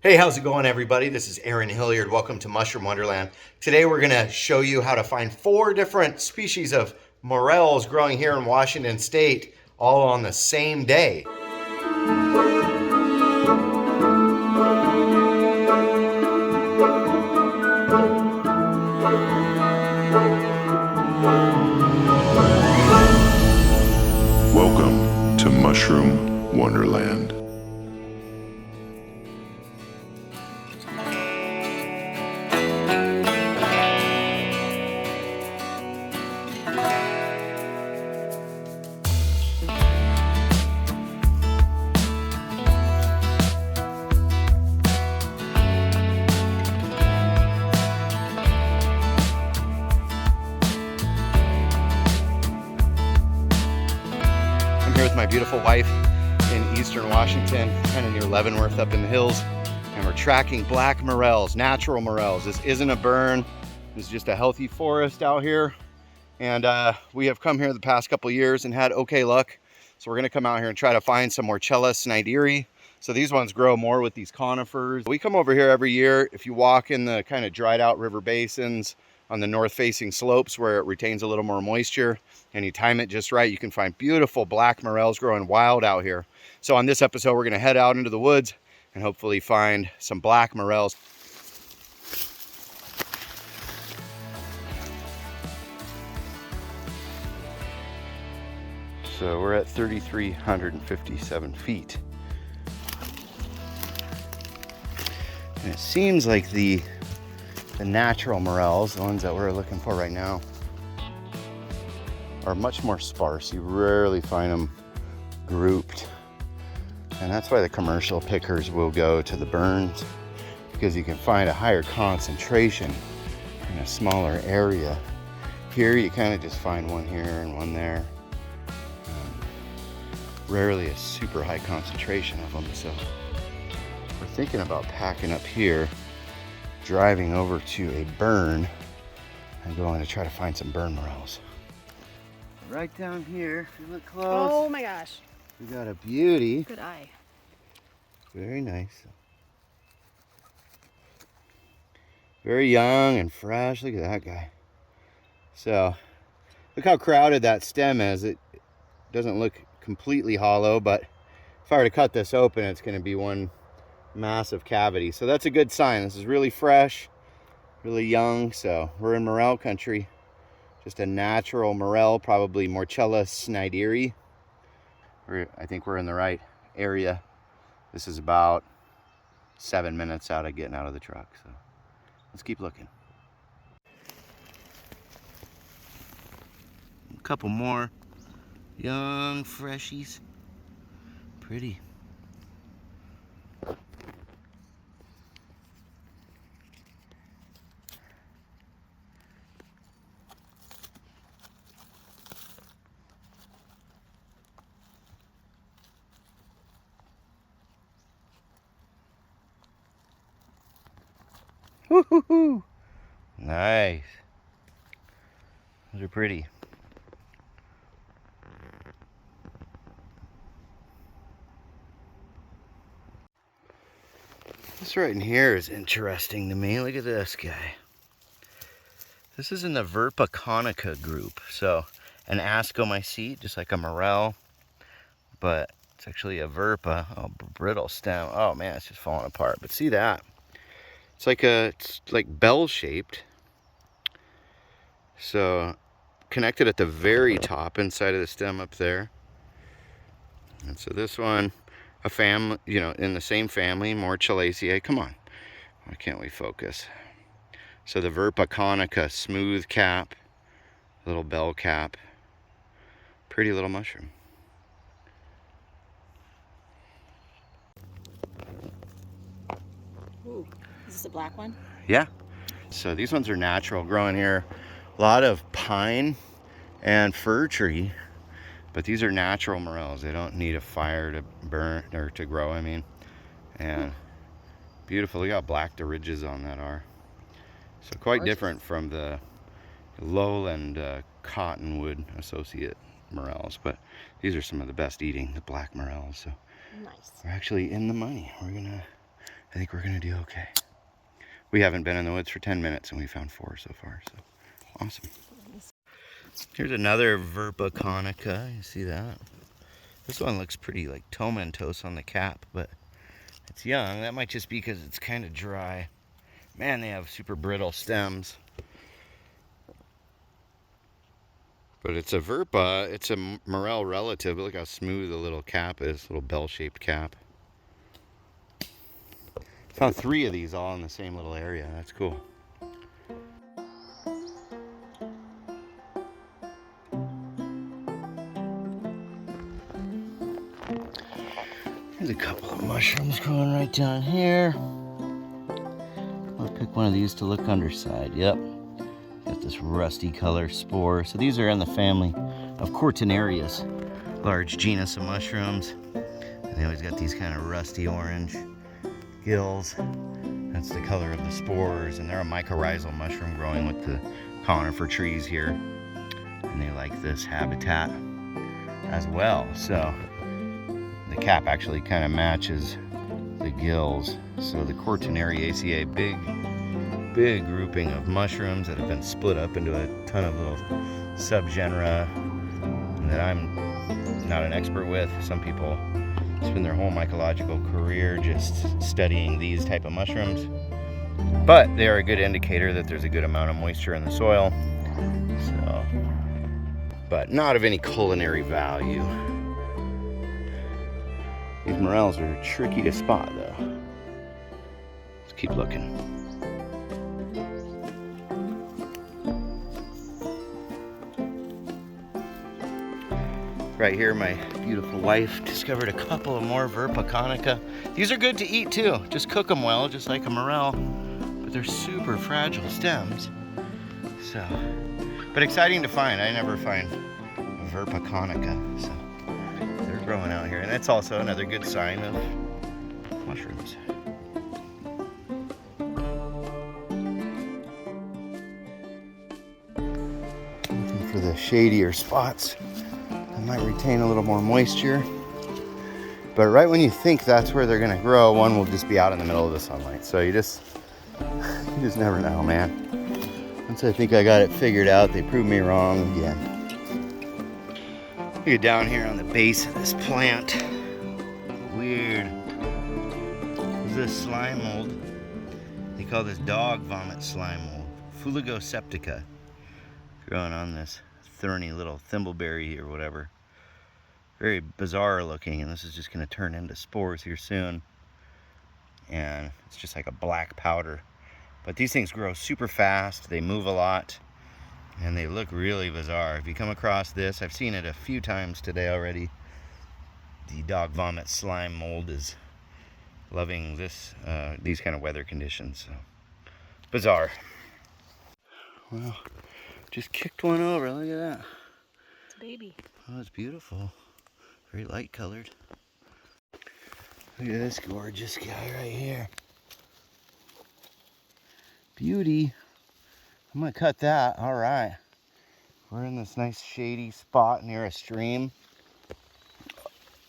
Hey, how's it going, everybody? This is Aaron Hilliard. Welcome to Mushroom Wonderland. Today we're going to show you how to find 4 different species of morels growing here in Washington State, all on the same day. Welcome to Mushroom Wonderland. With my beautiful wife in eastern Washington, kind of near Leavenworth up in the hills, and we're tracking black morels, natural morels. This isn't a burn, this is just a healthy forest out here, and we have come here the past couple years and had okay luck, so we're going to come out here and try to find some Morchella snyderi. So these ones grow more with these conifers. We come over here every year. If you walk in the kind of dried out river basins on the north facing slopes where it retains a little more moisture and you time it just right, you can find beautiful black morels growing wild out here. So on this episode, we're going to head out into the woods and hopefully find some black morels. So we're at 3,357 feet. And it seems like the natural morels, the ones that we're looking for right now, are much more sparse. You rarely find them grouped. And that's why the commercial pickers will go to the burns, because you can find a higher concentration in a smaller area. Here you kind of just find one here and one there. Rarely a super high concentration of them. So we're thinking about packing up here, driving over to a burn, and going to try to find some burn morels. Right down here, if you look close. Oh my gosh. We got a beauty. Good eye. Very nice. Very young and fresh. Look at that guy. So, look how crowded that stem is. It doesn't look completely hollow, but if I were to cut this open, it's going to be one massive cavity. So that's a good sign. This is really fresh, really young. So we're in morel country. Just a natural morel, probably Morchella snyderi. I think we're in the right area. This is about 7 minutes out of getting out of the truck. So let's keep looking. A couple more young freshies. Pretty. Woo-hoo-hoo. Nice. Those are pretty. This right in here is interesting to me. Look at this guy. This is in the Verpa conica group. So an ascomycete, just like a morel, but it's actually a Verpa. Oh, brittle stem. Oh man, it's just falling apart. But see that? It's like bell shaped. So connected at the very top inside of the stem up there. And so this one, a family, in the same family, Morchellaceae. Come on, why can't we focus? So the Verpa conica, smooth cap, little bell cap, pretty little mushroom. Ooh, is this a black one? Yeah. So these ones are natural, growing here. A lot of pine and fir tree, but these are natural morels. They don't need a fire to burn or to grow, I mean. And beautiful. Look how black the ridges on that are. So quite different from the lowland cottonwood associate morels, but these are some of the best eating, the black morels. So Nice. we're actually in the money. We're gonna I think we're gonna do okay. We haven't been in the woods for 10 minutes and we found 4 so far, so awesome. Here's another Verpa conica, you see that? This one looks pretty like tomentose on the cap, but it's young. That might just be because it's kind of dry. Man, they have super brittle stems. But it's a Verpa, it's a Morel relative. Look how smooth the little cap is, little bell-shaped cap. Found 3 of these all in the same little area. That's cool. There's a couple of mushrooms growing right down here. I'll pick one of these to look underside. Yep. Got this rusty color spore. So these are in the family of Cortinarias, large genus of mushrooms. And they always got these kind of rusty orange gills. That's the color of the spores. And they're a mycorrhizal mushroom growing with the conifer trees here. And they like this habitat as well. So the cap actually kind of matches the gills. So the Cortinariaceae, big grouping of mushrooms that have been split up into a ton of little subgenera that I'm not an expert with. Some people spend their whole mycological career just studying these type of mushrooms, but they are a good indicator that there's a good amount of moisture in the soil. So, but not of any culinary value. These morels are tricky to spot though. Let's keep looking. Right here, my beautiful wife discovered a couple of more Verpa conica. These are good to eat too. Just cook them well, just like a morel. But they're super fragile stems. So, but exciting to find. I never find a Verpa conica. So they're growing out here. And that's also another good sign of mushrooms. Looking for the shadier spots. Might retain a little more moisture, but right when you think that's where they're gonna grow, one will just be out in the middle of the sunlight. So you just never know, man. Once I think I got it figured out, they prove me wrong again. Look at down here on the base of this plant. Weird. This is a slime mold. They call this dog vomit slime mold. Fuligo septica. Growing on this thorny little thimbleberry or whatever. Very bizarre looking, and this is just going to turn into spores here soon. And it's just like a black powder. But these things grow super fast, they move a lot, and they look really bizarre. If you come across this, I've seen it a few times today already. The dog vomit slime mold is loving this, these kind of weather conditions. So, bizarre. Well, just kicked one over, look at that. It's a baby. Oh, it's beautiful. Very light colored. Look at this gorgeous guy right here. Beauty. I'm gonna cut that. All right. We're in this nice shady spot near a stream.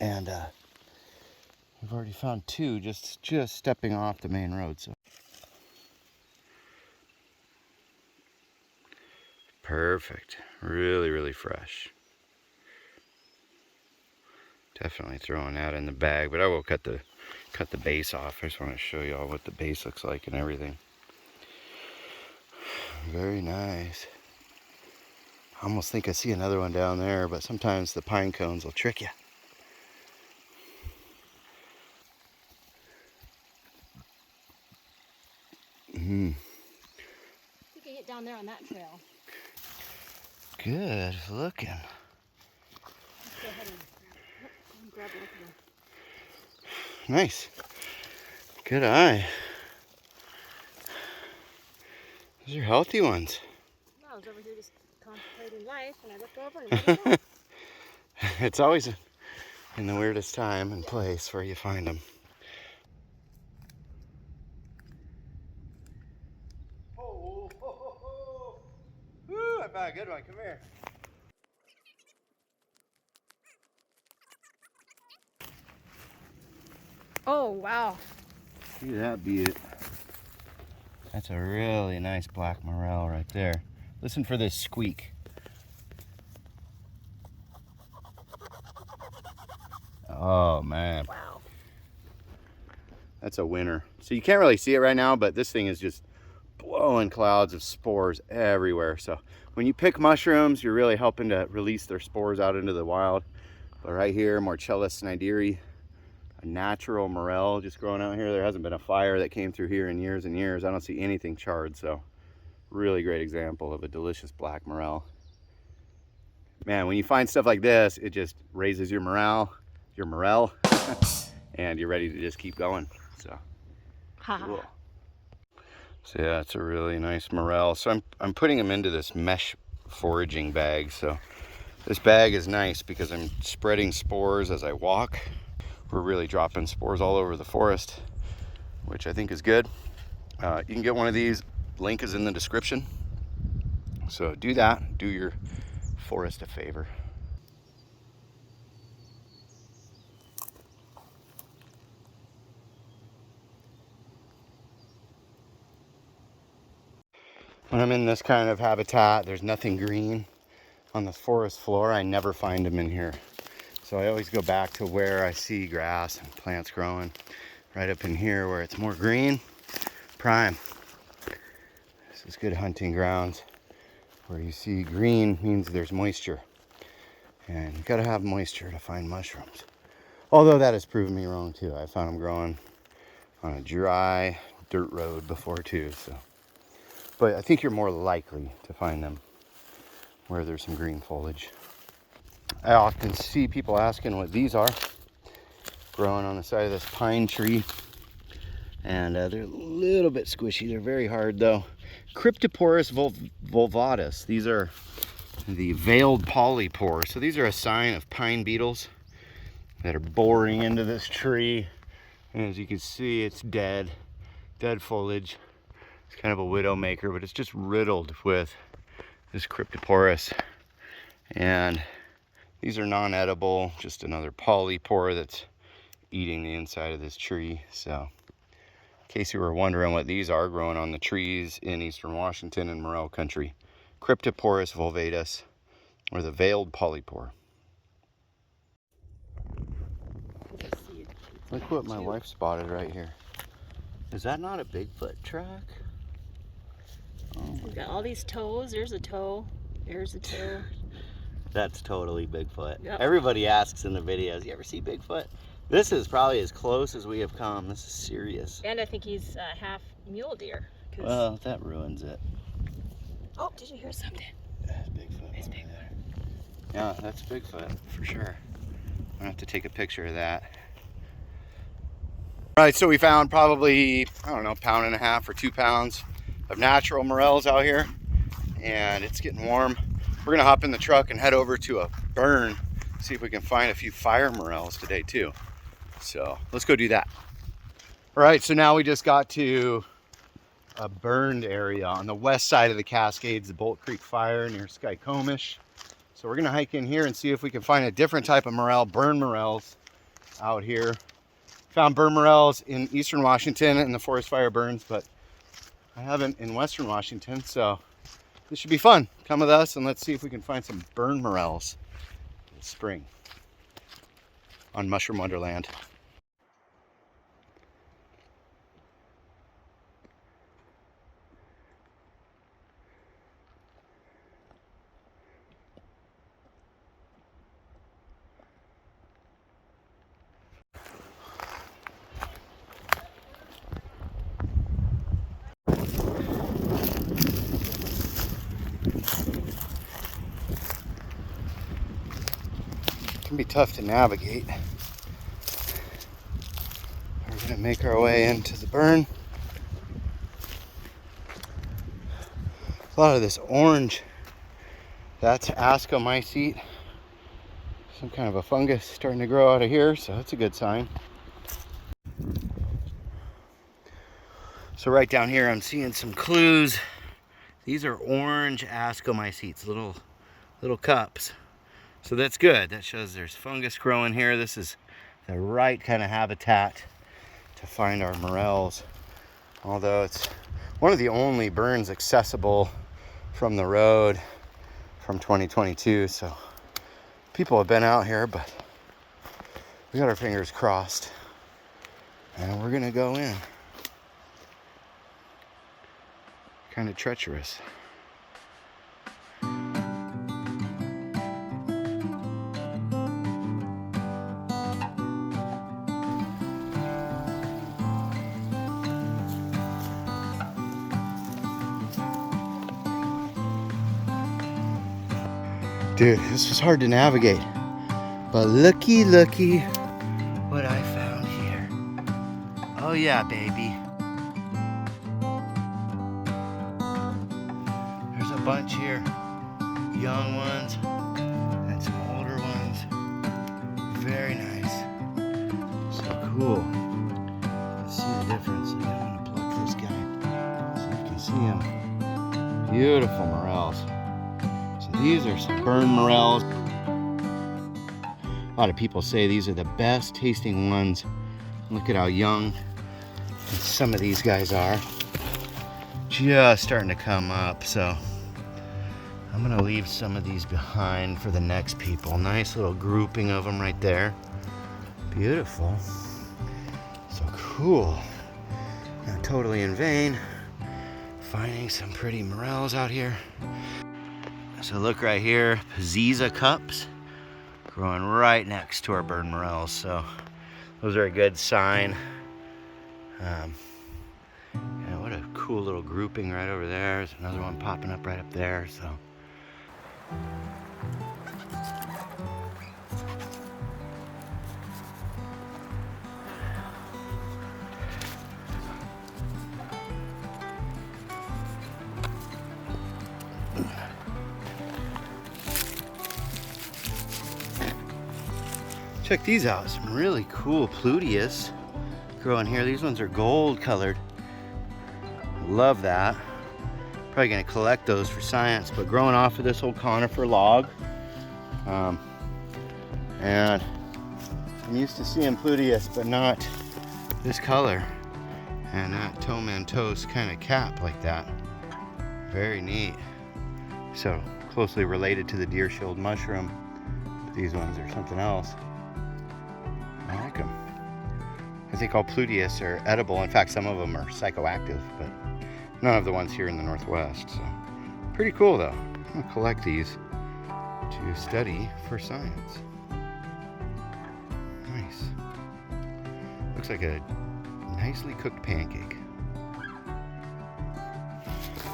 And we've already found 2 just stepping off the main road. So perfect. Really, really fresh. Definitely throwing that in the bag, but I will cut the base off. I just want to show you all what the base looks like and everything. Very nice. I almost think I see another one down there, but sometimes the pine cones will trick you. You can get down there on that trail. Good looking. Let's go ahead and grab one of them. Nice. Good eye. Those are healthy ones. No, I was over here just contemplating life, and I looked over and there they go. It's always in the weirdest time and place where you find them. Woo, I found a good one. Come here. Oh, wow. See that beaut. That's a really nice black morel right there. Listen for this squeak. Oh man. Wow. That's a winner. So you can't really see it right now, but this thing is just blowing clouds of spores everywhere. So when you pick mushrooms, you're really helping to release their spores out into the wild. But right here, Morchella snyderi, a natural morel just growing out here. There hasn't been a fire that came through here in years and years. I don't see anything charred, so really great example of a delicious black morel. Man, when you find stuff like this, it just raises your morale, and you're ready to just keep going. So cool. So yeah, it's a really nice morel. So I'm putting them into this mesh foraging bag. So this bag is nice because I'm spreading spores as I walk. We're really dropping spores all over the forest, which I think is good. You can get one of these. Link is in the description. So do that. Do your forest a favor. When I'm in this kind of habitat, there's nothing green on the forest floor. I never find them in here. So I always go back to where I see grass and plants growing. Right up in here where it's more green, prime. This is good hunting grounds. Where you see green means there's moisture. And you gotta have moisture to find mushrooms. Although that has proven me wrong too. I found them growing on a dry dirt road before too, so. But I think you're more likely to find them where there's some green foliage. I often see people asking what these are, growing on the side of this pine tree. And they're a little bit squishy. They're very hard though. Cryptoporus vulvatus. These are the veiled polypore. So these are a sign of pine beetles that are boring into this tree. And as you can see, it's dead foliage. It's kind of a widow maker, but it's just riddled with this cryptoporus. And these are non-edible, just another polypore that's eating the inside of this tree. So in case you were wondering what these are growing on the trees in eastern Washington and Morel country, Cryptoporus vulvatus, or the veiled polypore. Look what my wife spotted right here. Is that not a Bigfoot track? Oh, We've got all these toes. There's a toe. There's a toe. That's totally Bigfoot. Yep. Everybody asks in the videos, you ever see Bigfoot? This is probably as close as we have come. This is serious. And I think he's half mule deer. Well, that ruins it. Oh, did you hear something? That's Bigfoot. It's Bigfoot. Yeah, that's Bigfoot for sure. I'm gonna have to take a picture of that. All right, so we found probably, I don't know, 1.5 pounds or 2 pounds of natural morels out here, and it's getting warm. We're gonna hop in the truck and head over to a burn, see if we can find a few fire morels today too. So let's go do that. All right, so now we just got to a burned area on the west side of the Cascades, the Bolt Creek Fire near Skycomish. So we're gonna hike in here and see if we can find a different type of morel, burn morels out here. Found burn morels in eastern Washington in the forest fire burns, but I haven't in western Washington, so this should be fun. Come with us and let's see if we can find some burn morels this spring on Mushroom Wonderland. It can be tough to navigate. We're gonna make our way into the burn. A lot of this orange, that's ascomycete. Some kind of a fungus starting to grow out of here, so that's a good sign. So right down here, I'm seeing some clues. These are orange ascomycetes, little cups. So that's good. That shows there's fungus growing here. This is the right kind of habitat to find our morels. Although it's one of the only burns accessible from the road from 2022. So people have been out here, but we got our fingers crossed. And we're gonna go in. Kind of treacherous. Dude, this was hard to navigate. But looky what I found here. Oh yeah, baby. There's a bunch here. Young ones and some older ones. Very nice. So cool. You can see the difference. I'm gonna pluck this guy so you can see him. Beautiful morels. So these are some burn morels. A lot of people say these are the best tasting ones. Look at how young some of these guys are. Just starting to come up, so I'm gonna leave some of these behind for the next people. Nice little grouping of them right there. Beautiful. So cool. Not totally in vain finding some pretty morels out here. So look right here, Ziza cups growing right next to our burn morels. So those are a good sign. Yeah, what a cool little grouping right over there. There's another one popping up right up there. So check these out. Some really cool Pluteus growing here. These ones are gold colored. Love that. Probably gonna collect those for science, but growing off of this old conifer log. And I'm used to seeing Pluteus, but not this color. And that tomentose kind of cap like that. Very neat. So closely related to the deer shield mushroom. These ones are something else. I like them. I think all Pluteus are edible. In fact, some of them are psychoactive, but none of the ones here in the Northwest. So pretty cool though. I'm gonna collect these to study for science. Nice. Looks like a nicely cooked pancake.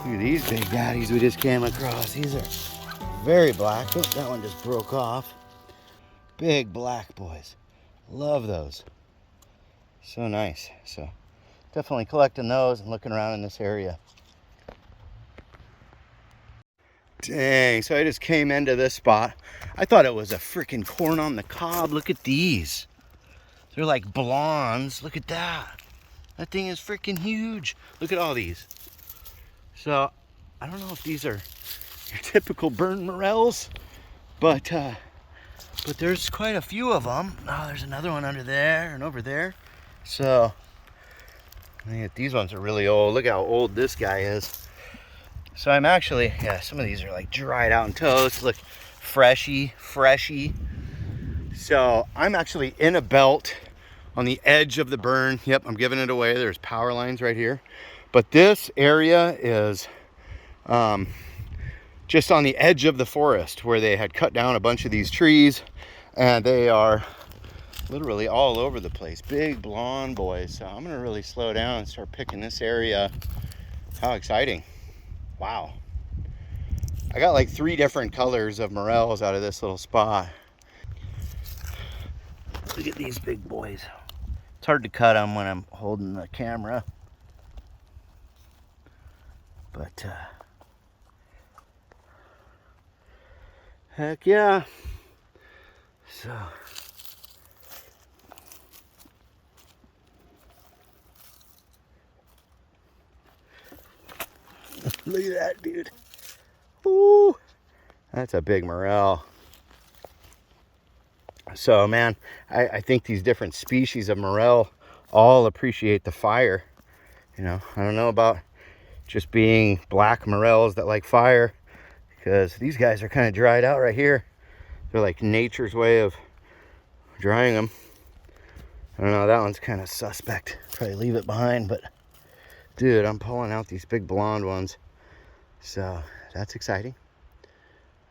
Look at these big daddies we just came across. These are very black. Oh, that one just broke off. Big black boys. Love those. So nice. So definitely collecting those and looking around in this area. Dang, so I just came into this spot. I thought it was a freaking corn on the cob. Look at these. They're like blondes. Look at that. That thing is freaking huge. Look at all these. So I don't know if these are your typical burn morels, but there's quite a few of them. Oh, there's another one under there and over there. So I think these ones are really old. Look how old this guy is. So I'm actually, yeah, some of these are like dried out and toast. Look, freshy. So I'm actually in a belt on the edge of the burn. Yep, I'm giving it away. There's power lines right here. But this area is just on the edge of the forest where they had cut down a bunch of these trees, and they are literally all over the place. Big blonde boys. So I'm gonna really slow down and start picking this area. How exciting. Wow. I got like 3 different colors of morels out of this little spot. Look at these big boys. It's hard to cut them when I'm holding the camera. But heck yeah. So look at that, dude. Ooh, that's a big morel. So man, I think these different species of morel all appreciate the fire. You know, I don't know about just being black morels that like fire, because these guys are kind of dried out right here. They're like nature's way of drying them. I don't know, that one's kind of suspect. Probably leave it behind, but dude, I'm pulling out these big blonde ones. So that's exciting.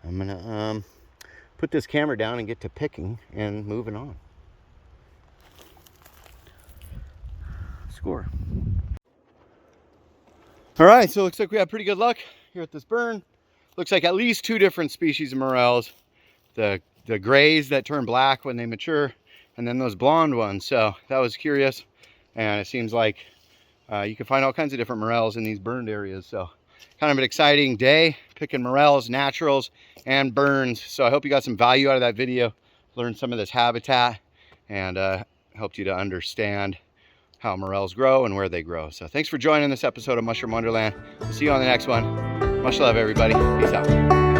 I'm gonna put this camera down and get to picking and moving on. Score. All right, so it looks like we have pretty good luck here at this burn. Looks like at least 2 different species of morels. The grays that turn black when they mature, and then those blonde ones. So that was curious, and it seems like you can find all kinds of different morels in these burned areas. So kind of an exciting day picking morels, naturals, and burns. So I hope you got some value out of that video, learned some of this habitat, and helped you to understand how morels grow and where they grow. So thanks for joining this episode of Mushroom Wonderland. We'll see you on the next one. Much love, everybody. Peace out.